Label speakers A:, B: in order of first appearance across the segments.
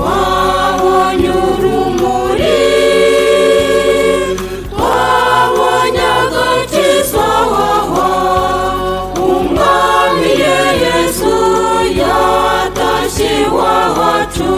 A: twabonye urumuri, twabonye agakiza, umwami Yesu yatashye iwacu.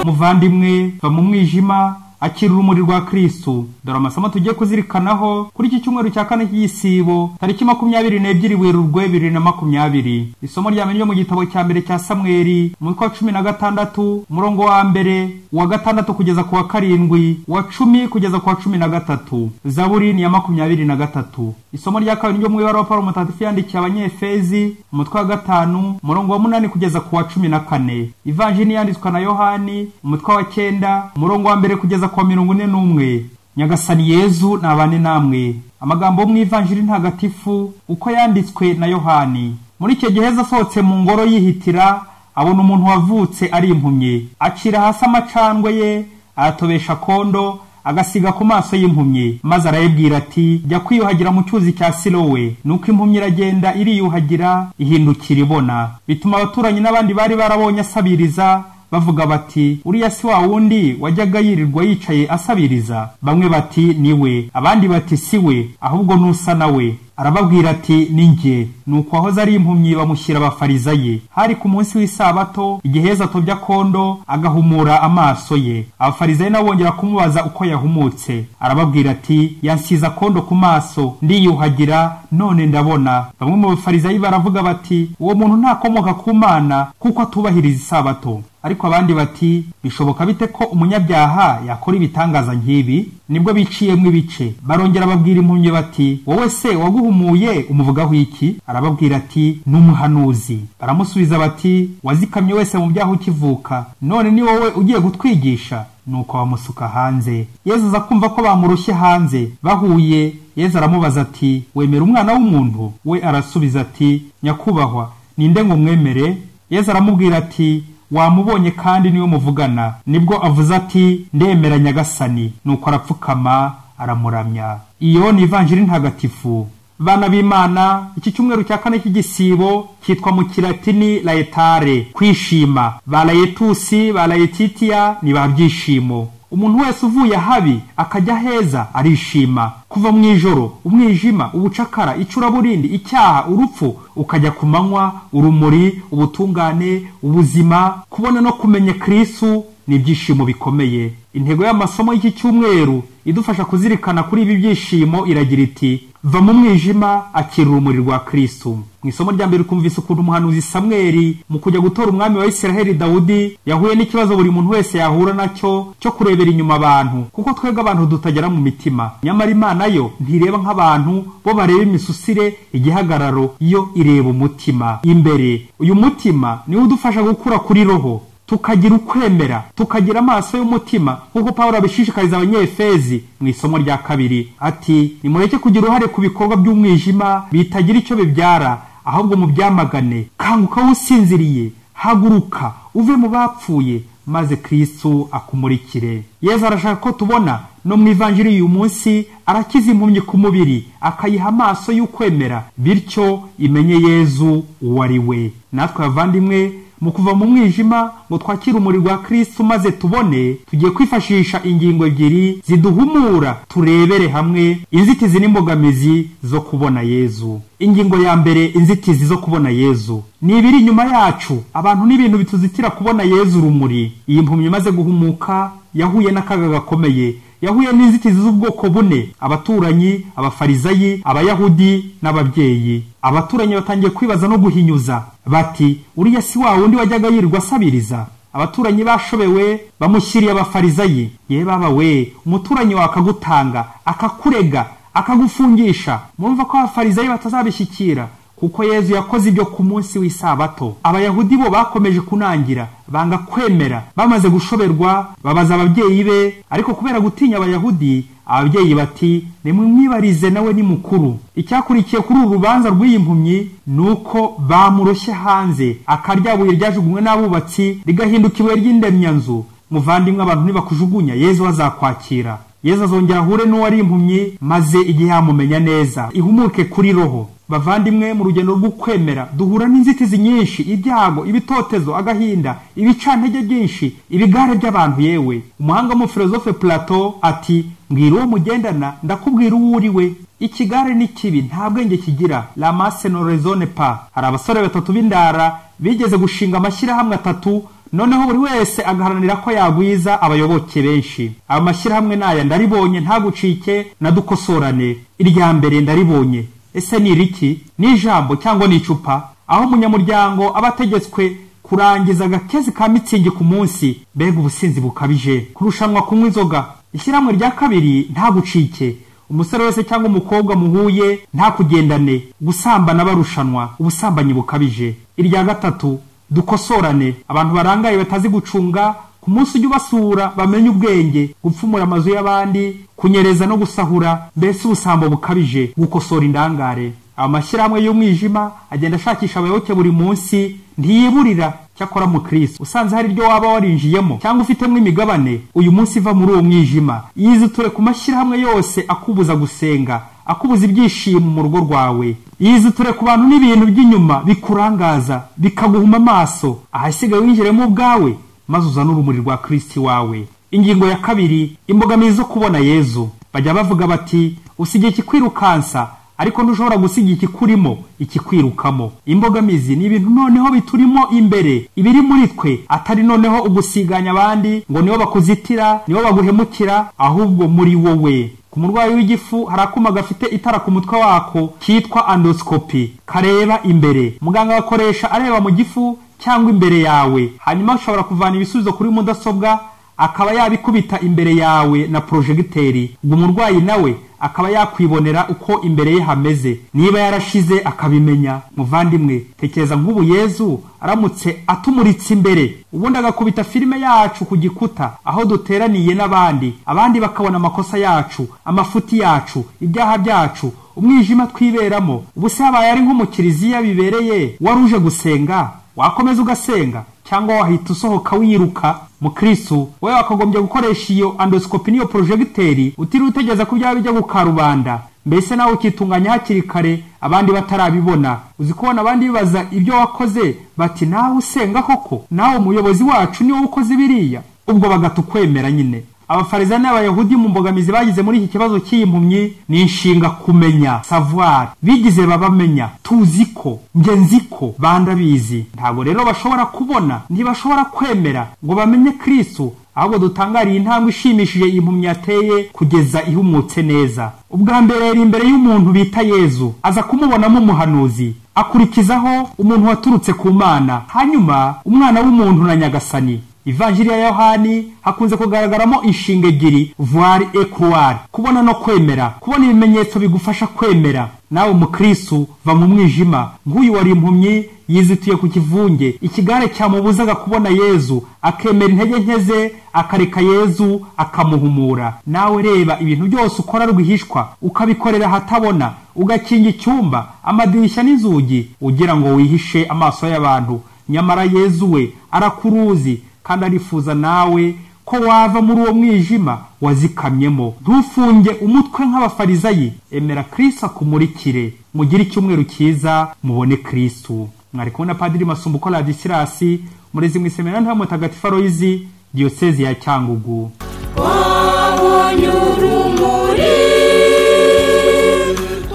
B: Muvandimwe, va mu mwijima akira urumuri rwa Kristo. Dore amasomo tugiye kuzirikanaho kuri iki cyumweru cya kane cy'igisibo, tariki 22 Werurwe 2020. Isomo rya mbere ryo mu gitabo cya mbere cya Samweli, umutwe wa 16, umurongo wa mbere, wa 6 kugeza ku wa 7, wa 10 kugeza ku wa 13. Zaburi ni ya 23. Isomo rya kabiri ryo mu ibara wa Paulo Mutagatifu yandikiye Abanyefezi, umutwe wa 5, umurongo wa 8 kugeza ku wa 14. Ivanjili yanditswe na Yohani, umutwe wa 9, umurongo wa mbere kugeza kwa 41. Nyagasani Yezu nabane namwe. Amagambo yo mu Ivanjili ntagatifu uko yanditswe na Yohani. Muri icyo gihe asohotse mu ngoro yihitira, abona umuntu wavutse ari impumyi. Acira hasi amacandwe ye, aratobesha kondo, agasiga ku maso y'impumyi, maze arayibwira ati, jya kwiyuhagira mu cyuzi cya Silowe. Nuko impumyi iragenda iriyuhagira, ihindukira ibona. Bituma abaturanyi n'abandi bari barabonye asabiriza bavuga bati, uriya si wa wundi wajyaga yirirwa yicaye asabiriza? Bamwe bati niwe, abandi bati siwe, ahubwo nusa nawe. Arababwira ati, ninjye. Nuko ahoze ari impumyi bamushyira abafarizayi. Hari ku munsi w'isabato, igihe Yesu atobya kondo agahumura amaso ye. Abafarizayi nabo bongera kumubaza uko yahumutse. Arababwira ati, yansiza kondo ku maso, ndiyuhagira, none ndabona. Bamwe mu bafarizayi baravuga bati, uwo muntu ntakomoka ku Mana kuko atubahiriza isabato. Ariko abandi bati, bishoboka bite ko umunyabyaha yakora ibitangaza nk'ibi? Nibwo biciyemwe ibice. Barongera babwira impumyi bati, wowe se waguhumuye umuvugaho iki? Arababwira ati, n'umuhanuzi. Baramusubiza bati, wazikamye wese mu byaha ukivuka, none ni wowe ugiye gutwigisha? Nuko bamusuka hanze. Yesu aza kumva ko bamurushye hanze. Bahuye, Yesu aramubaza ati, wemera Umwana w'umuntu? We arasubiza ati, nyakubahwa, ninde ngo mwemere? Yesu aramubwira ati, wamubonye kandi niwe muvugana. Nibwo avuze ati, ndemera Nyagasani. Nuko arapfukama aramuramya. Iyo ni Ivanjili ntagatifu. Bana b'Imana, iki cyumweru cya kane cy'igisibo cyitwa mu Kilatini laetare, kwishima. Ba laetusi, ba laetitia ni ba byishimo. Umuntu wese uvuye habi akajya heza arishima. Kuva mu ijoro, umwijima, ubucakara, icuraburindi, icyaha, urupfu, ukajya ku manywa, urumuri, ubutungane, ubuzima, kubona no kumenya Kristo ni ibyishimo bikomeye. Intego y'amasomo y'iki cyumweru idufasha kuzirikana kuri ibi byishimo iragira iti, va mu mwijima akira urumuri rwa Kristo. Mu isomo rya mbere kumvise ukuntu umuhanuzi Samweli mu kujya gutora umwami wa Isiraheli Dawudi yahuye n'ikibazo buri muntu wese yahura nacyo cyo kurebera inyuma abantu, kuko twebwe abantu tutagera mu mitima. Nyamara Imana yo ntireba nk'abantu bo bareba imisusire, igihagararo, yo ireba umutima imbere. Uyu mutima niwo udufasha gukura kuri roho, tukagira ukwemera, tukagira amaso y'umutima, kuko Paulo abishishikariza Abanyefezi mu isomo rya kabiri ati, nimureke kugira uruhare ku bikorwa by'umwijima bitagira icyo bibyara, ahubwo mu byamagane. Kanguka usinziriye, haguruka uve mu bapfuye, maze Kristo akumurikire. Yesu arashaka ko tubona no mu Ivanjili y'uyu munsi arakiza impumyi ku mubiri, akayiha amaso y'ukwemera, bityo imenye Yesu uwo ari we. Natwe bavandimwe, mu kuva mu mwijima ngo twakire umuri rwa Kristo maze tubone, tugiye kwifashisha ingingo ebyiri ziduhumura, turebere hamwe inzitizi n'imbogamizi zo kubona Yesu. Ingingo ya mbere, inzitizi zo kubona Yesu. Ni ibiri inyuma yacu, abantu n'ibintu bituzitira kubona Yesu urumuri. Iyi mpumyi maze guhumuka yahuye n'akaga gakomeye. Yahuye n'inzitizi z'ubwoko bune: abaturanyi, abafarizayi, abayahudi n'ababyeyi. Abaturanyi batangiye kwibaza no guhinyuza bati, uriya si wa wundi wajyaga yirirwa asabiriza? Abaturanyi bashobewe bamushyiriye abafarizayi. Ye baba we, umuturanyi wakagutanga akakurega akagufungisha. Murumva ko abafarizayi batazabishyikira, kuko Yesu yakoze ibyo ku munsi w'isabato. Abayahudi bo bakomeje kunangira, banga kwemera. Bamaze gushoberwa babaza ababyeyi be, ariko kubera gutinya Abayahudi, ababyeyi bati, nimwibarize nawe ni mukuru. Icyakurikiye kuri uru rubanza rw'iyi mpumyi nuko bamuroshye hanze, akaryabuye ryajugunywe n'abubatsi rigahinduka ibuye ry'indemyanzu. Muvandimwe, abantu nibakujugunya, Yesu azakwakira. Yesu azongera ahure n'uwari impumyi, maze igihe yamumenya neza, ihumuke kuri roho. bavandimwe, mu rugendo rwo kwemera duhura n'inzitizi nyinshi, ibyago, ibitotezo, agahinda, ibicantege byinshi, ibigare by'abantu. Yewe umuhanga mu filozofe Plato ati, mbwira uwo mugendana ndakubwira uwo uriwe. Ikigare ni kibi, nta bwenge kigira, la masse ne raisonne pas. Hari abasore batatu b'indara bigeze gushinga amashyirahamwe atatu, noneho buri wese agaharanira ko yagwiza abayoboke benshi. Aba mashyirahamwe naya ndaribonye, ntagucike na dukosorane. Irya mbere ndaribonye. Ese ni iriki? Ni ijambo cyangwa ni icupa, aho umunyamuryango aba ategetswe kurangiza agakezi ka mitsingi ku munsi. Mbega ubusinzi bukabije, kurushanwa kunywa inzoga. Ishyirahamwe rya kabiri ntagucike, umusore wese cyangwa umukobwa muhuye ntakugendane, gusambana barushanwa, ubusambanyi bukabije. Irya gatatu dukosorane, abantu barangaye batazi gucunga, ku munsi ujya ubasura bamenye ubwenge, gupfumura amazu y'abandi, kunyereza no gusahura, mbese ubusambo bukabije, gukosora indangare. Amashyirahamwe y'umwijima agenda ashakisha abayoboke buri munsi, ntiyiburira. Cyakora mu Kristo usanze hari iryo waba warinjiyemo cyangwa ufitemo imigabane, uyu munsi iva muri uwo mwijima, yiziture ku mashyirahamwe yose akubuza gusenga, akubuza ibyishimo mu rugo rwawe. Yiziture ku bantu n'ibintu by'inyuma bikurangaza, bikaguhuma amaso. Ahasigaye winjiremo ubwawe, maze uzane urumuri rwa Kristo wawe. Ingingo ya kabiri, imbogamizi zo kubona Yezu. Bajya bavuga bati, usigiye ikikwirukansa, ariko ntushobora gusiga ikikurimo ikikwirukamo. Imbogamizi ni ibintu noneho biturimo imbere, ibiri muri twe, atari noneho ugusiganya abandi ngo nibo bakuzitira, nibo baguhemukira, ahubwo muri wowe. Ku murwayi w'igifu hari akuma gafite itara ku mutwe wako kitwa endoscopy, kareba imbere. Muganga akoresha areba mu gifu cyangwa imbere yawe, hanyuma ushobora kuvana ibisubizo kuri mudasobwa akaba yabikubita imbere yawe na projegiteri. Ubwo umurwayi nawe akaba yakwibonera uko imbere ye hameze, niba yarashize akabimenya. Muvandimwe, tekereza nk'ubu Yezu aramutse atumuritse imbere, ubundi agakubita filime yacu ku gikuta aho duteraniye n'abandi, abandi bakabona amakosa yacu, amafuti yacu, ibyaha byacu, umwijima twiberamo. Ubu se habaye ari nko mu kiliziya bibereye, waruje gusenga wakomeza ugasenga, cyangwa wahita usohoka wiruka? Mu Kristo wewe wakagombye gukoresha iyo endoscopy niyo projegiteri, utiri utegeza ku byaba bijya gukarubanda, mbese nawe ukitunganya hakiri kare abandi batarabibona. Uzi kubona abandi bibaza ibyo wakoze, bati nawe usenga koko, nawe umuyobozi wacu niwo ukoze biriya, ubwo bagatukwemera nyine. Abafarisayo n'abayahudi mu mbogamizi bagize muri iki kibazo cy'impumyi ni inshinga kumenya, savoir. Bigize babamenya, tuziko, ngenziko, bandabizi. Ntabwo rero bashobora kubona, ntibashobora kwemera ngo bamenye Kristo, ahubwo dutangariye intambwe ishimishije impumyi yateye kugeza ihumutse neza. Ubwa mbere yari imbere y'umuntu bita Yezu, aza kumubonamo umuhanuzi, akurikizaho umuntu waturutse ku Mana, hanyuma umwana w'umuntu na Nyagasani. Ivanjiri ya Yohani hakunze kugaragaramo inshinga ebyiri, voir et croire, kubona no kwemera. Kubona ibimenyetso bigufasha kwemera. Nawe mu Kristo va mu mwijima, nk'uyu wari impumyi yizituye ku kivunge, ikigare cyamubuzaga kubona Yezu, akemera intege nkeze, akareka Yezu akamuhumura. Nawe reba ibintu byose ukora rwihishwa, ukabikorera hatabona, ugakinga icyumba, amadirishya n'inzugi, ugira ngo wihishe amaso y'abantu. Nyamara Yezu we arakuruzi, kandi arifuza nawe ko wava muri uwo mwijima wazikamyemo. Ntufunge umutwe nk'abafarisayi, emera Kristo akumurikire. Mugire icyumweru cyiza, mubone Kristo. Mwari kubona Padiri Masumbuko Ladisirasi, murezi mu iseminari nto Mutagatifu Aloyizi, Diyosezi ya Cyangugu.
A: Wabonye urumuri,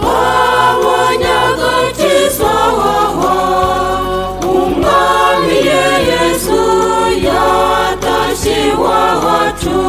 A: wabonye agakiza, umwami Yesu yatashye iwacu.